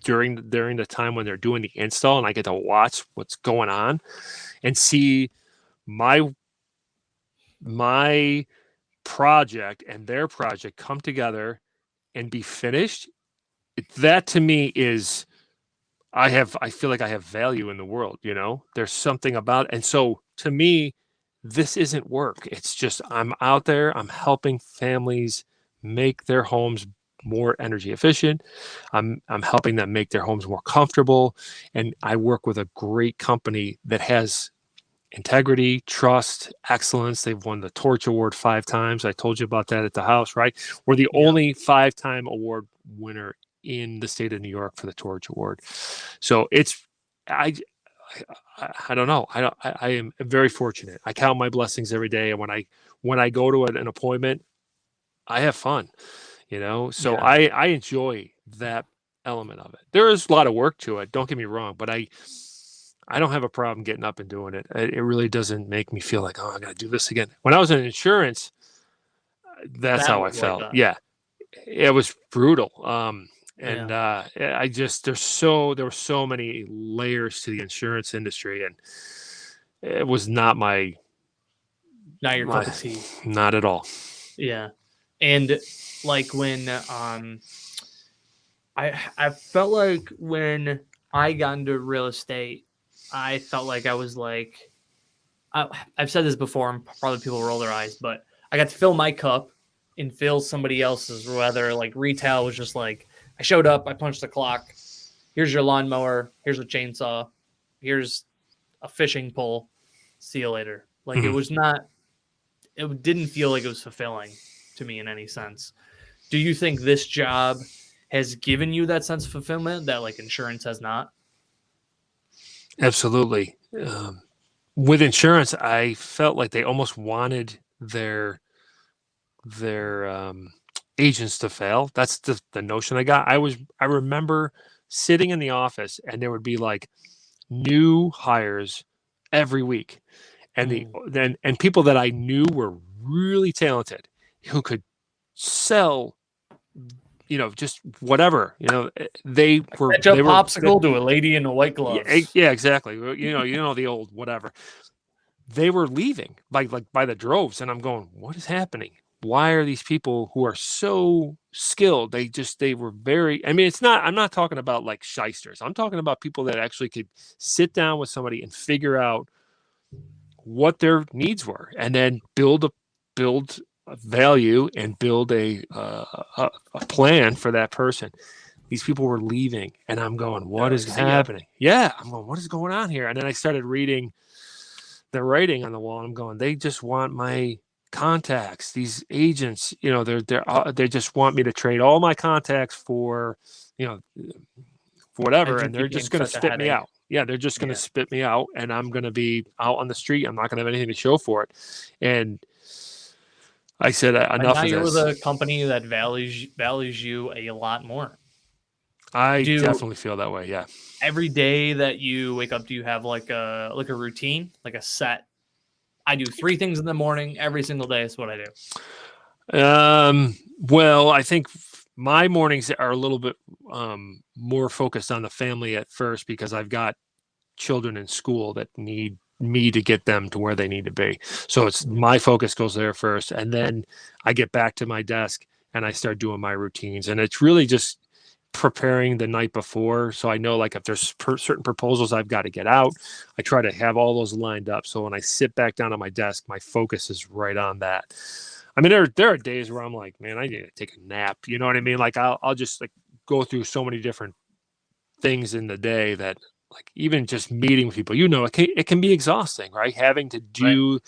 during the time when they're doing the install, and I get to watch what's going on and see my my project and their project come together and be finished, that to me is, I feel like I have value in the world, you know? There's something about it. And so to me, this isn't work. It's just I'm out there, I'm helping families make their homes more energy efficient. I'm helping them make their homes more comfortable. And I work with a great company that has integrity, trust, excellence. They've won the Torch Award 5 times. I told you about that at the house, right? We're the Yeah. only 5-time award winner in the state of New York for the Torch Award. So it's, I, I don't know. I am very fortunate. I count my blessings every day. And when I go to an appointment, I have fun, you know? So Yeah. I enjoy that element of it. There is a lot of work to it. Don't get me wrong, but I don't have a problem getting up and doing it. It really doesn't make me feel like, oh, I got to do this again. When I was in insurance, that's That how I was like felt. that. Yeah, it was brutal. And Yeah. I just there were so many layers to the insurance industry, and it was not Not your my cup of tea. not at all. Yeah. And like when I felt like when I got into real estate, I felt like I was like I've said this before, and probably people roll their eyes, but I got to fill my cup and fill somebody else's. Whether like retail was just like I showed up, I punched the clock. Here's your lawnmower. Here's a chainsaw. Here's a fishing pole. See you later. Like it was not. It didn't feel like it was fulfilling to me in any sense. Do you think this job has given you that sense of fulfillment that like insurance has not? Absolutely. With insurance, I felt like they almost wanted their agents to fail. That's the notion I got. I remember sitting in the office and there would be like new hires every week, and and people that I knew were really talented who could sell, you know, just whatever, you know, Ketchup popsicle to a lady in a white gloves. yeah, exactly, you know the old whatever. They were leaving like by the droves, and I'm going, what is happening? Why are these people who are so skilled, they were very, I mean, it's not, I'm not talking about like shysters, I'm talking about people that actually could sit down with somebody and figure out what their needs were, and then build a value and build a plan for that person. These people were leaving, and I'm going, what is happening? Yeah, I'm going, what is going on here? And then I started reading the writing on the wall, and I'm going, they just want my contacts. These agents, you know, they just want me to trade all my contacts for, you know, for whatever, and they're just going to spit me out. Yeah, they're just going to spit me out, and I'm going to be out on the street. I'm not going to have anything to show for it. And I said, enough of this. You're with a company that values you a lot more. I definitely feel that way. Yeah. Every day that you wake up, do you have like a routine, like a set? I do 3 things in the morning every single day. Is what I do. Well, I think my mornings are a little bit more focused on the family at first, because I've got children in school that need me to get them to where they need to be. So it's my focus goes there first, and then I get back to my desk and I start doing my routines, and it's really just preparing the night before. So I know, like, if there's certain proposals I've got to get out, I try to have all those lined up. So when I sit back down at my desk, my focus is right on that. I mean, there are days where I'm like, man, I need to take a nap. You know what I mean? Like I'll just like go through so many different things in the day that, like, even just meeting with people, you know, it can be exhausting, right? Having to do,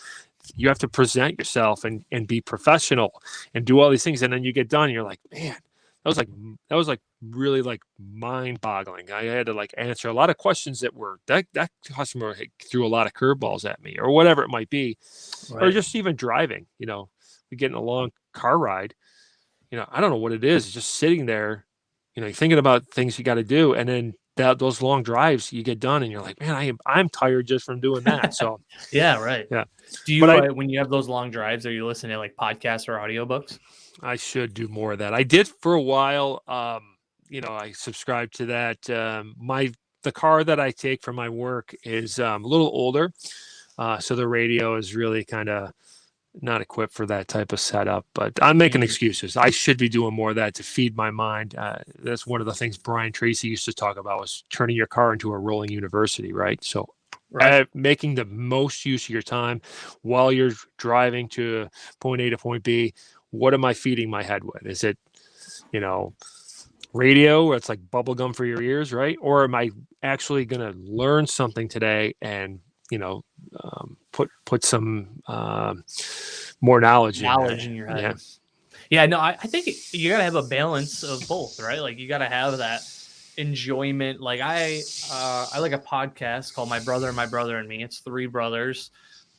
you have to present yourself and be professional and do all these things. And then you get done and you're like, man, that was like really like mind boggling. I had to like answer a lot of questions that customer threw a lot of curveballs at me, or whatever it might be, or just even driving, you know, we get in a long car ride, you know, I don't know what it is, just sitting there, you know, you're thinking about things you got to do. And then those long drives, you get done and you're like, man, I'm tired just from doing that. So yeah, right. Yeah. Do you, when you have those long drives, are you listening to like podcasts or audiobooks? I should do more of that. I did for a while. You know, I subscribed to that. The car that I take for my work is a little older. So the radio is really kind of not equipped for that type of setup, but I'm making Mm, excuses. I should be doing more of that to feed my mind. That's one of the things Brian Tracy used to talk about, was turning your car into a rolling university, right? So right. making the most use of your time while you're driving to point A to point B. What am I feeding my head with? Is it, you know, radio where it's like bubble gum for your ears, right? Or am I actually going to learn something today and, you know, put some more knowledge in there? Knowledge in your Yeah. head. Yeah, no, I think you gotta have a balance of both, right? Like you gotta have that enjoyment. Like I like a podcast called My Brother and Me. It's three brothers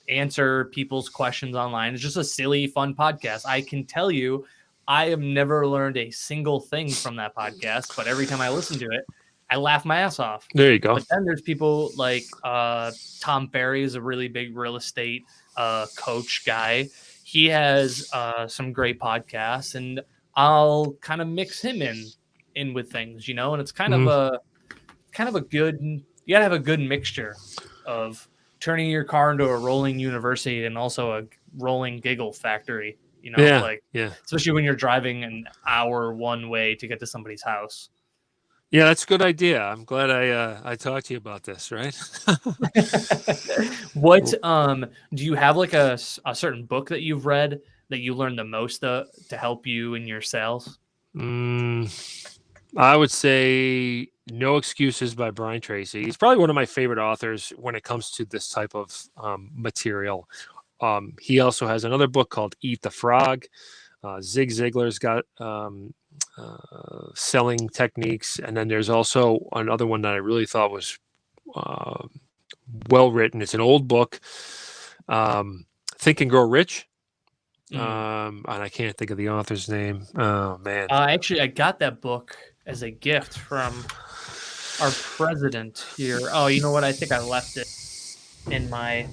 answer people's questions online. It's just a silly, fun podcast. I can tell you, I have never learned a single thing from that podcast, but every time I listen to it, I laugh my ass off. There you go. But then there's people like Tom Ferry is a really big real estate coach guy. He has some great podcasts, and I'll kind of mix him in with things, you know. And it's Mhm. kind of a good. You gotta have a good mixture of turning your car into a rolling university and also a rolling giggle factory. You know, Yeah. like Yeah. especially when you're driving an hour one way to get to somebody's house. Yeah, that's a good idea. I'm glad I talked to you about this, right? What do you have like a certain book that you've read that you learned the most to help you in your sales? Mm, I would say No Excuses by Brian Tracy. He's probably one of my favorite authors when it comes to this type of material. He also has another book called Eat the Frog. Zig Ziglar's got selling techniques. And then there's also another one that I really thought was uh, well written. It's an old book, Think and Grow Rich. Mm. And I can't think of the author's name. Oh, man. Actually, I got that book as a gift from our president here. Oh, you know what? I think I left it in my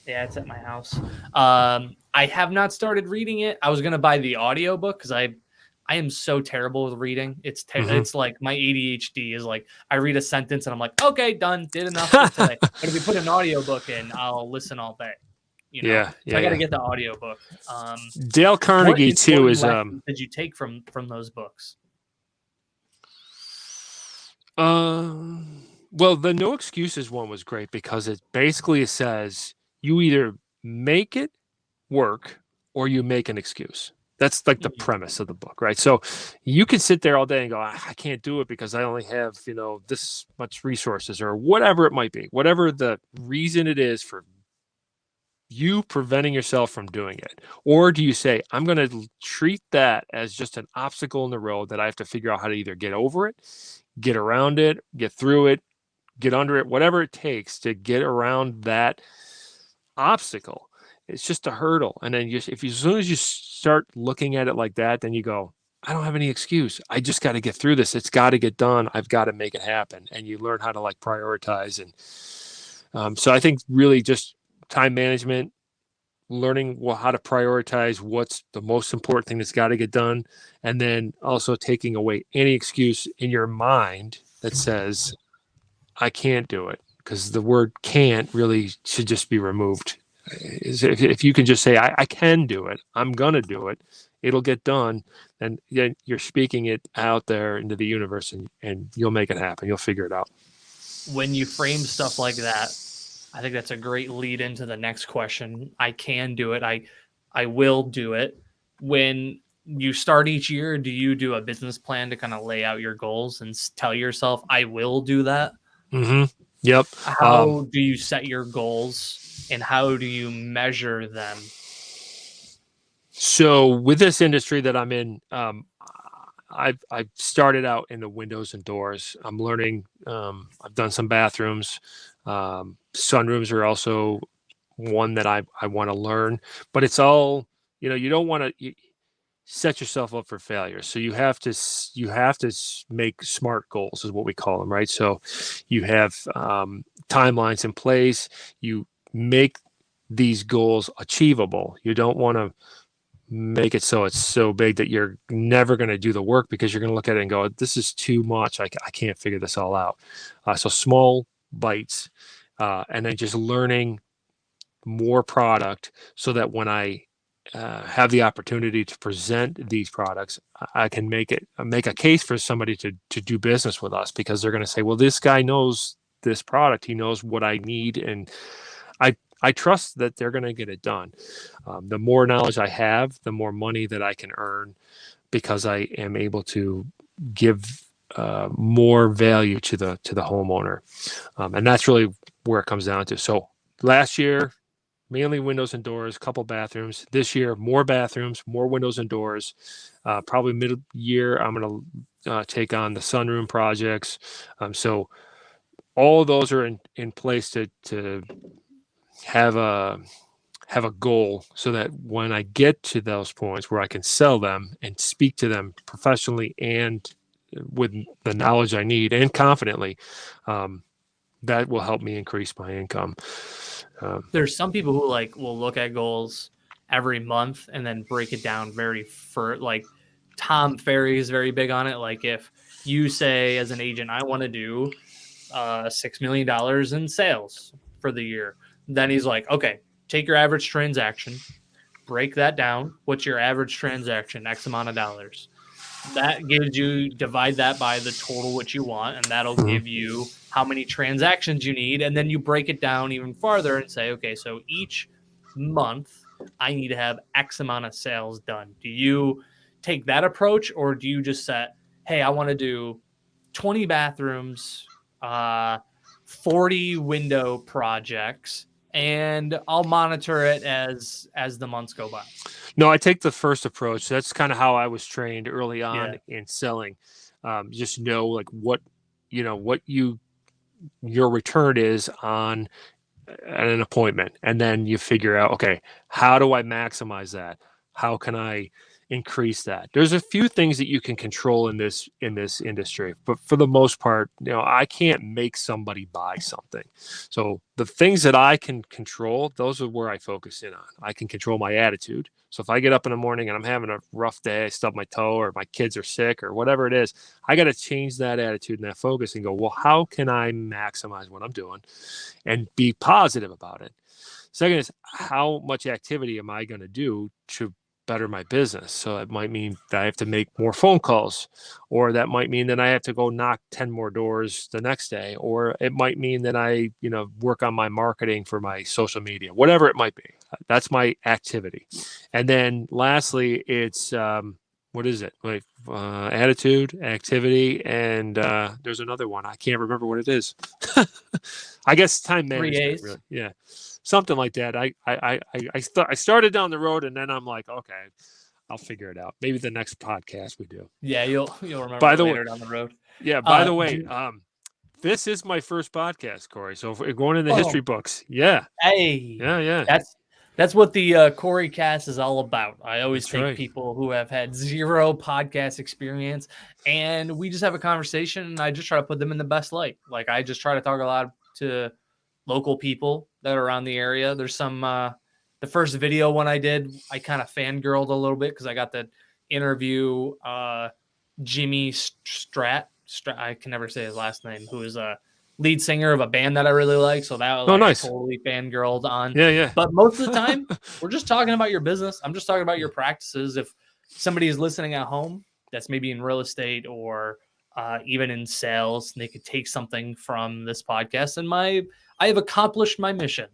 yeah, it's at my house. I have not started reading it. I was gonna buy the audiobook because I am so terrible with reading. It's like my ADHD is like I read a sentence and I'm like, okay, done, did enough for today. But if we put an audiobook in, I'll listen all day. You know, Yeah, so I yeah, got to yeah. get the audiobook. Dale What Carnegie too important is lessons did you take from those books? well, the No Excuses one was great because it basically says you either make it work or you make an excuse. That's like the Mhm. premise of the book, right? So you can sit there all day and go, I can't do it because I only have, this much resources or whatever it might be, whatever the reason it is for you preventing yourself from doing it. Or do you say, I'm going to treat that as just an obstacle in the road that I have to figure out how to either get over it, get around it, get through it, get under it, whatever it takes to get around that obstacle. It's just a hurdle. And then as soon as you start looking at it like that, then you go, I don't have any excuse. I just got to get through this. It's got to get done. I've got to make it happen. And you learn how to like prioritize. And so I think really just time management, learning how to prioritize what's the most important thing that's got to get done. And then also taking away any excuse in your mind that says, I can't do it, because the word can't really should just be removed. If you can just say, I can do it, I'm going to do it, it'll get done. And then you're speaking it out there into the universe, and you'll make it happen. You'll figure it out. When you frame stuff like that, I think that's a great lead into the next question. I can do it. I will do it. When you start each year, do you do a business plan to kind of lay out your goals and tell yourself, I will do that? Mm-hmm. Yep. How do you set your goals and how do you measure them? So with this industry that I'm in, I've started out in the windows and doors. I'm learning. I've done some bathrooms. Sunrooms are also one that I want to learn. But it's all, you don't want to set yourself up for failure. So you have to make smart goals, is what we call them, right? So you have timelines in place. You make these goals achievable. You don't want to make it so it's so big that you're never going to do the work, because you're going to look at it and go, this is too much. I can't figure this all out. So small bites, and then just learning more product so that when I have the opportunity to present these products, I can make a case for somebody to do business with us, because they're going to say, well, this guy knows this product, he knows what I need, and I trust that they're going to get it done. The more knowledge I have, the more money that I can earn, because I am able to give more value to the homeowner, and that's really where it comes down to. So last year, mainly windows and doors, couple bathrooms. This year, more bathrooms, more windows and doors. Probably mid-year, I'm going to take on the sunroom projects. So all of those are in place to have a goal, so that when I get to those points where I can sell them and speak to them professionally and with the knowledge I need and confidently, that will help me increase my income. There's some people who will look at goals every month and then break it down like Tom Ferry is very big on it. Like if you say as an agent, I want to do $6 million in sales for the year, then he's like, okay, take your average transaction, break that down. What's your average transaction? X amount of dollars. That gives you, divide that by the total what you want, and that'll give you how many transactions you need. And then you break it down even farther and say, okay, so each month I need to have X amount of sales done. Do you take that approach, or do you just set, hey, I want to do 20 bathrooms, 40 window projects, and I'll monitor it as the months go by? No, I take the first approach. That's kind of how I was trained early on in selling. Just know like what your return is on an appointment, and then you figure out, okay, how do I maximize that? How can I increase that? There's a few things that you can control in this industry, but for the most part, I can't make somebody buy something. So the things that I can control, those are where I focus in on. I can control my attitude. So if I get up in the morning and I'm having a rough day, I stub my toe, or my kids are sick, or whatever it is, I got to change that attitude and that focus and go, well, how can I maximize what I'm doing and be positive about it? Second is, how much activity am I going to do to better my business? So it might mean that I have to make more phone calls, or that might mean that I have to go knock 10 more doors the next day, or it might mean that I, work on my marketing for my social media, whatever it might be. That's my activity. And then lastly, it's, what is it? Like attitude, activity, and there's another one. I can't remember what it is. I guess time management. Really. Yeah. Something like that. I started down the road, and then I'm like, okay, I'll figure it out. Maybe the next podcast we do. Yeah, you'll remember later down the road. Yeah. By the way, this is my first podcast, Cory. So if we're going in the history books. Yeah. Hey. Yeah. That's what the Cory cast is all about. I always take people who have had zero podcast experience, and we just have a conversation, and I just try to put them in the best light. Like I just try to talk a lot to local people that are around the area. There's some, the first video one I did, I kind of fangirled a little bit because I got to interview Jimmy Stratt. I can never say his last name, who is a lead singer of a band that I really like. So that was nice. I totally fangirled on. Yeah. But most of the time, we're just talking about your business. I'm just talking about your practices. If somebody is listening at home that's maybe in real estate or even in sales, they could take something from this podcast. And I have accomplished my mission.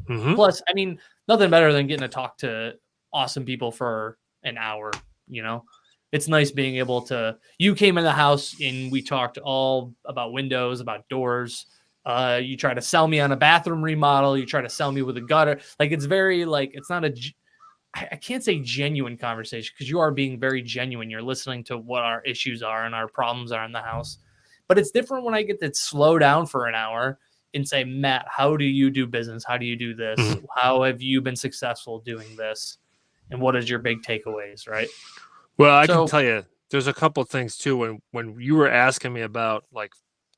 Mm-hmm. Plus, I mean, nothing better than getting to talk to awesome people for an hour. It's nice being able to, you came in the house and we talked all about windows, about doors. You try to sell me on a bathroom remodel. You try to sell me with a gutter. Like, it's very it's not I can't say genuine conversation, because you are being very genuine. You're listening to what our issues are and our problems are in the house. But it's different when I get to slow down for an hour and say, Matt, how do you do business? How do you do this? Mm-hmm. How have you been successful doing this? And what is your big takeaways, right? Well, I can tell you, there's a couple of things too. When you were asking me about like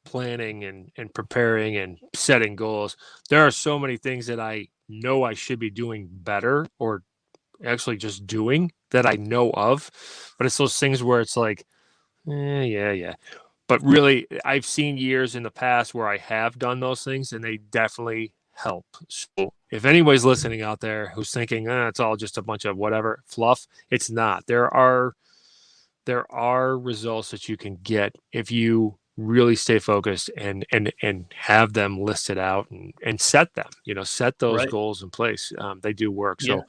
planning and preparing and setting goals, there are so many things that I know I should be doing better, or actually just doing, that I know of. But it's those things where it's like, yeah. But really, I've seen years in the past where I have done those things, and they definitely help. So if anybody's listening out there who's thinking it's all just a bunch of whatever fluff, it's not. There are results that you can get if you really stay focused and have them listed out and set them. Set those Right. goals in place. They do work. Yeah. So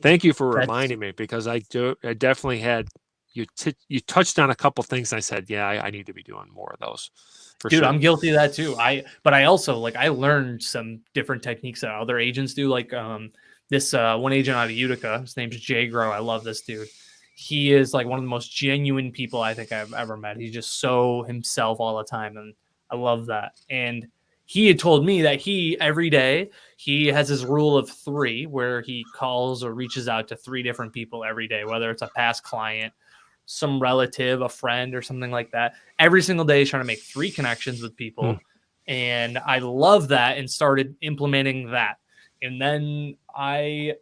thank you for That's reminding me, because I definitely had you touched on a couple things. And I said, yeah, I need to be doing more of those for Dude, sure. I'm guilty of that too. But I also like I learned some different techniques that other agents do. Like this one agent out of Utica, his name's Jay Grow. I love this dude. He is like one of the most genuine people I think I've ever met. He's just so himself all the time, and I love that. And he had told me that every day he has his rule of 3, where he calls or reaches out to 3 different people every day, whether it's a past client, some relative, a friend, or something like that. Every single day he's trying to make 3 connections with people. And I love that and started implementing that. And then I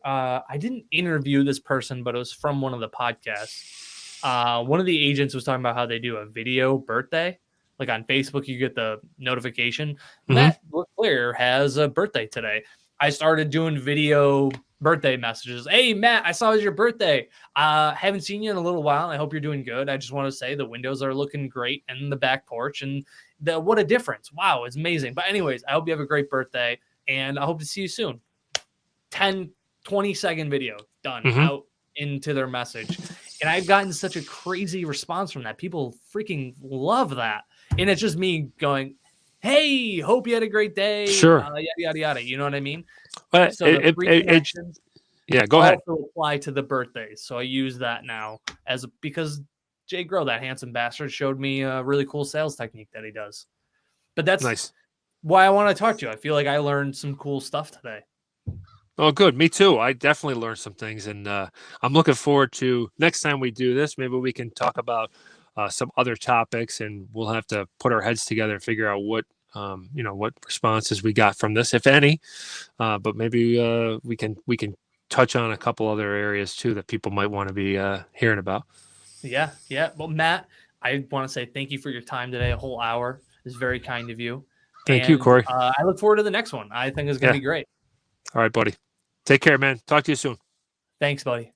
didn't interview this person, but it was from one of the podcasts. One of the agents was talking about how they do a video birthday. Like on Facebook, you get the notification. Matt LeClair has a birthday today. I started doing video birthday messages. Hey, Matt, I saw it was your birthday. Haven't seen you in a little while. I hope you're doing good. I just want to say the windows are looking great and the back porch, and what a difference. Wow, it's amazing. But anyways, I hope you have a great birthday, and I hope to see you soon. 10, 20-second video done out into their message. And I've gotten such a crazy response from that. People freaking love that. And it's just me going, hey, hope you had a great day. Sure. Yada, yada, yada. You know what I mean? But So the free connections go ahead. also apply to the birthdays. So I use that now because Jay Grow, that handsome bastard, showed me a really cool sales technique that he does. But that's nice. Why I want to talk to you. I feel like I learned some cool stuff today. Oh, good. Me too. I definitely learned some things, and I'm looking forward to next time we do this. Maybe we can talk about some other topics, and we'll have to put our heads together and figure out what responses we got from this, if any. But maybe we can touch on a couple other areas too that people might want to be hearing about. Yeah. Well, Matt, I want to say thank you for your time today. A whole hour is very kind of you. Thank you, Cory. I look forward to the next one. I think it's going to be great. All right, buddy. Take care, man. Talk to you soon. Thanks, buddy.